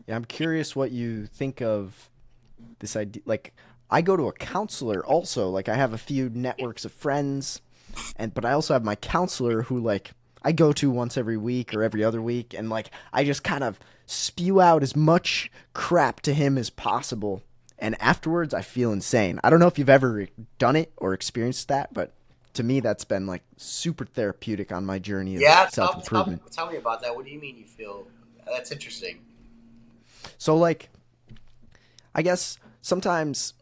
Yeah, I'm curious what you think of this idea. Like, I go to a counselor also. Like, I have a few networks of friends, but I also have my counselor who like I go to once every week or every other week, and like I just kind of spew out as much crap to him as possible. And afterwards, I feel insane. I don't know if you've ever done it or experienced that, but to me, that's been like super therapeutic on my journey of Yeah, self improvement. tell me about that. What do you mean you feel? That's interesting. So, like, I guess sometimes,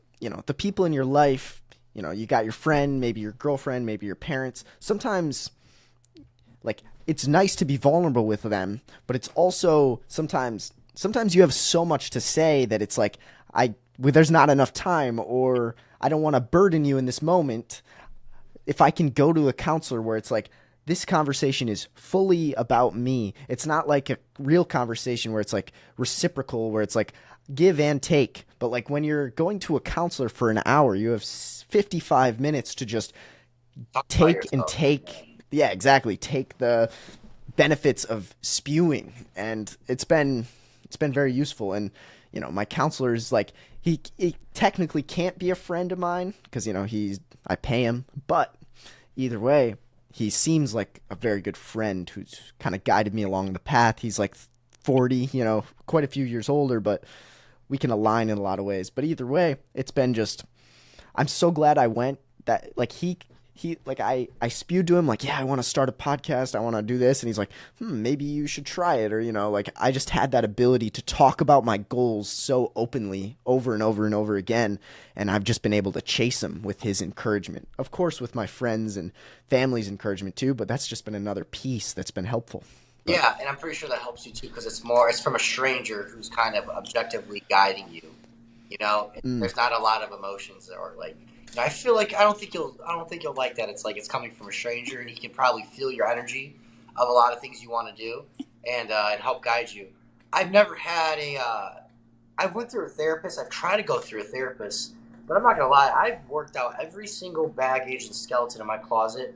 the people in your life, you got your friend, maybe your girlfriend, maybe your parents. Sometimes, like, it's nice to be vulnerable with them, but it's also sometimes you have so much to say that it's like, there's not enough time, or I don't want to burden you in this moment. If I can go to a counselor where it's like, this conversation is fully about me. It's not like a real conversation where it's like reciprocal, where it's like give and take. But like when you're going to a counselor for an hour, you have 55 minutes to just Talk about take and yourself. take. Yeah, exactly. Take the benefits of spewing, and it's been very useful. And my counselor is like, he technically can't be a friend of mine because I pay him, but either way, he seems like a very good friend who's kind of guided me along the path. He's like 40, quite a few years older, but we can align in a lot of ways. But either way, it's been just, I'm so glad I went. That like he like I spewed to him like, yeah, I want to start a podcast, I want to do this, and he's like, maybe you should try it. Or like I just had that ability to talk about my goals so openly over and over and over again, and I've just been able to chase them with his encouragement, of course with my friends and family's encouragement too, but that's just been another piece that's been helpful. But Yeah, and I'm pretty sure that helps you too because it's from a stranger who's kind of objectively guiding you. mm, There's not a lot of emotions or like. I feel like I don't think you'll like that. It's like it's coming from a stranger, and he can probably feel your energy of a lot of things you want to do, and help guide you. I've never had a. I went through a therapist. I've tried to go through a therapist, but I'm not gonna lie. I've worked out every single baggage and skeleton in my closet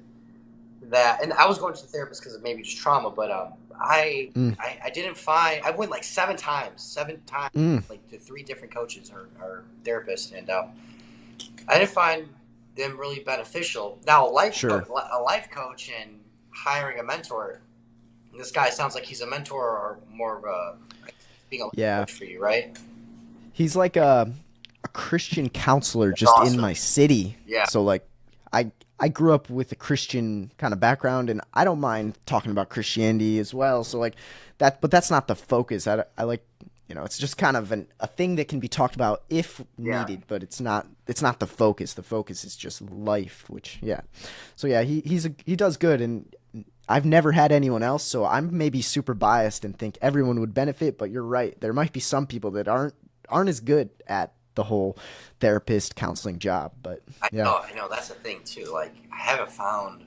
and I was going to the therapist because of maybe just trauma, but I, mm, I didn't find. I went like seven times, mm, like to three different coaches or therapists, and I didn't find them really beneficial. Now sure. a life coach and hiring a mentor. This guy sounds like he's a mentor or more of a like, being a life Yeah, coach for you, right? he's like a Christian counselor That's just in awesome. my city. Yeah, So like I grew up with a Christian kind of background, and I don't mind talking about Christianity as well. So like that, but that's not the focus. I like, it's just kind of a thing that can be talked about if yeah. needed, but it's not the focus. The focus is just life, which yeah. So yeah, he does good, and I've never had anyone else, so I'm maybe super biased and think everyone would benefit, but you're right. There might be some people that aren't as good at the whole therapist counseling job, but yeah. I know. That's the thing too. Like, I haven't found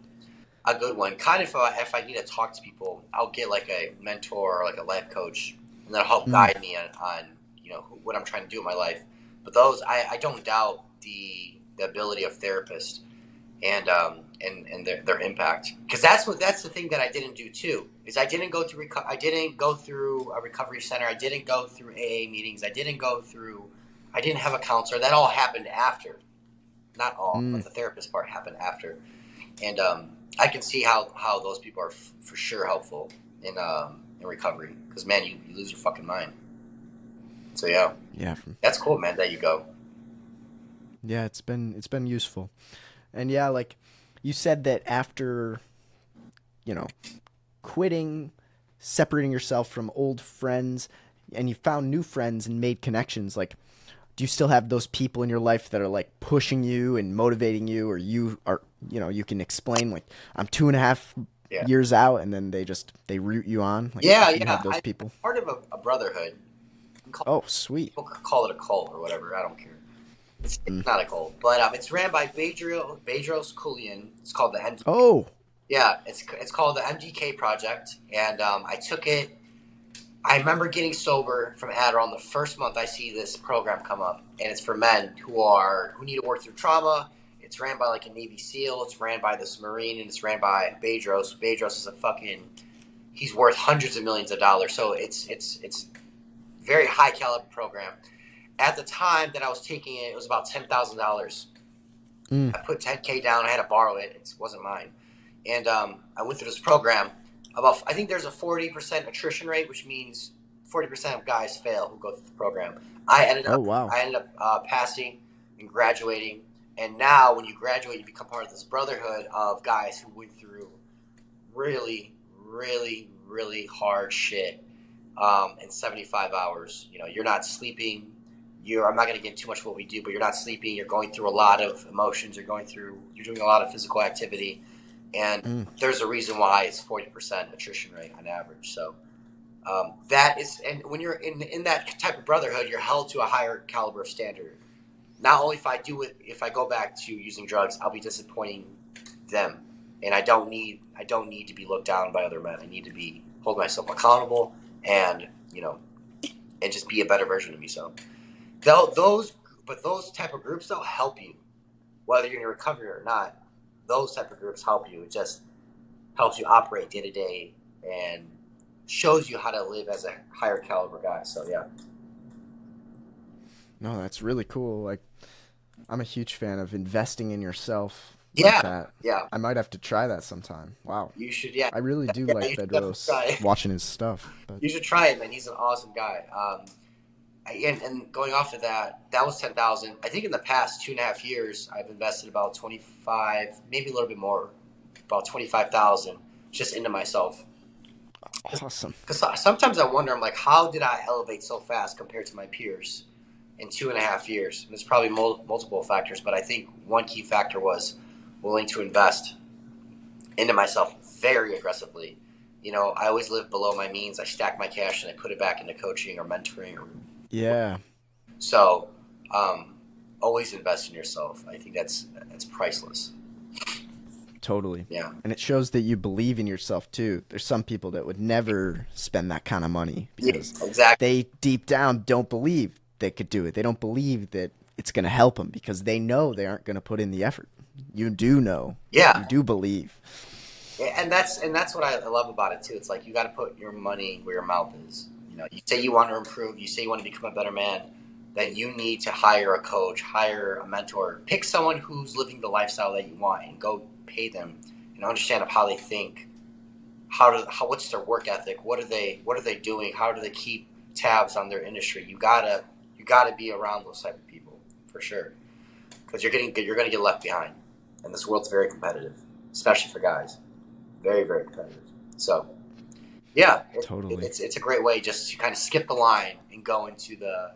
a good one. Kind of, if I need to talk to people, I'll get like a mentor or like a life coach, and they'll help Mm, guide me on what I'm trying to do in my life. But those, I don't doubt the ability of therapists and their impact because that's the thing that I didn't do too is I didn't go through a recovery center. I didn't go through AA meetings. I didn't have a counselor. That all happened after. Not all, mm. but the therapist part happened after. And I can see how those people are for sure helpful in recovery because man, you lose your fucking mind. So yeah, Yeah, that's cool, man. That you go. yeah, it's been useful. And yeah, like you said that after, you know, quitting, separating yourself from old friends, and you found new friends and made connections, like do you still have those people in your life that are like pushing you and motivating you, or you are, you can explain like I'm 2.5 Yeah, years out, and then they root you on? Like, do you yeah. have those people? Part of a brotherhood. Oh, sweet. People call it a cult or whatever. I don't care. Mm. It's not a cult, but it's ran by Bedros Keuilian. It's called the MD. Oh, Yeah, it's called the MDK Project, and I took it. I remember getting sober from Adderall. The first month I see this program come up, and it's for men who need to work through trauma. It's ran by like a Navy SEAL. It's ran by this Marine, and it's ran by Bedros. Bedros is he's worth hundreds of millions of dollars. So it's very high caliber program. At the time that I was taking it, it was about $10,000. Mm. I put 10K down. I had to borrow it. It wasn't mine. And I went through this program. I think there's a 40% attrition rate, which means 40% of guys fail who go through the program. I ended Oh up wow. passing and graduating. And now, when you graduate, you become part of this brotherhood of guys who went through really, really, really hard shit in 75 hours. You know, you're not sleeping. I'm not going to get too much of what we do, but you're not sleeping. You're going through a lot of emotions. You're doing a lot of physical activity. And there's a reason why it's 40% attrition rate on average. So that is, and when you're in that type of brotherhood, you're held to a higher caliber of standard. Not only if I go back to using drugs, I'll be disappointing them, and I don't need to be looked down by other men. I need to hold myself accountable, and and just be a better version of me. So those type of groups, they'll help you, whether you're in recovery or not. Those type of groups help you. It just helps you operate day to day and shows you how to live as a higher caliber guy. So yeah. No, that's really cool. Like, I'm a huge fan of investing in yourself like Yeah, that. yeah. I might have to try that sometime. Wow. You should, yeah. I really do Yeah, like you should definitely try Bedros it. watching his stuff. But You should try it, man. He's an awesome guy. And going off of that was 10,000. I think in the past 2.5 years, I've invested about 25, maybe a little bit more, about 25,000 just into myself. awesome. Because sometimes I wonder, I'm like, how did I elevate so fast compared to my peers in 2.5 years? And there's probably multiple factors, but I think one key factor was willing to invest into myself very aggressively. I always live below my means. I stack my cash and I put it back into coaching or mentoring. Yeah, So, always invest in yourself. I think that's priceless. totally. Yeah. And it shows that you believe in yourself too. There's some people that would never spend that kind of money because Exactly. they deep down don't believe they could do it. They don't believe that it's going to help them because they know they aren't going to put in the effort. You do know. Yeah. You do believe. And that's what I love about it too. It's like you got to put your money where your mouth is. You say you want to improve. You say you want to become a better man. Then you need to hire a coach, hire a mentor, pick someone who's living the lifestyle that you want, and go pay them and understand of how they think. What's their work ethic? What are they doing? How do they keep tabs on their industry? You gotta be around those type of people for sure, because you're gonna get left behind, and this world's very competitive, especially for guys. Very, very competitive. So, yeah, Totally. it's a great way just to kind of skip the line and go into the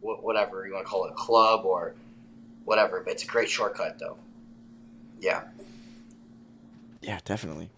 whatever you want to call it, club or whatever. But it's a great shortcut, though. Yeah. Yeah, definitely.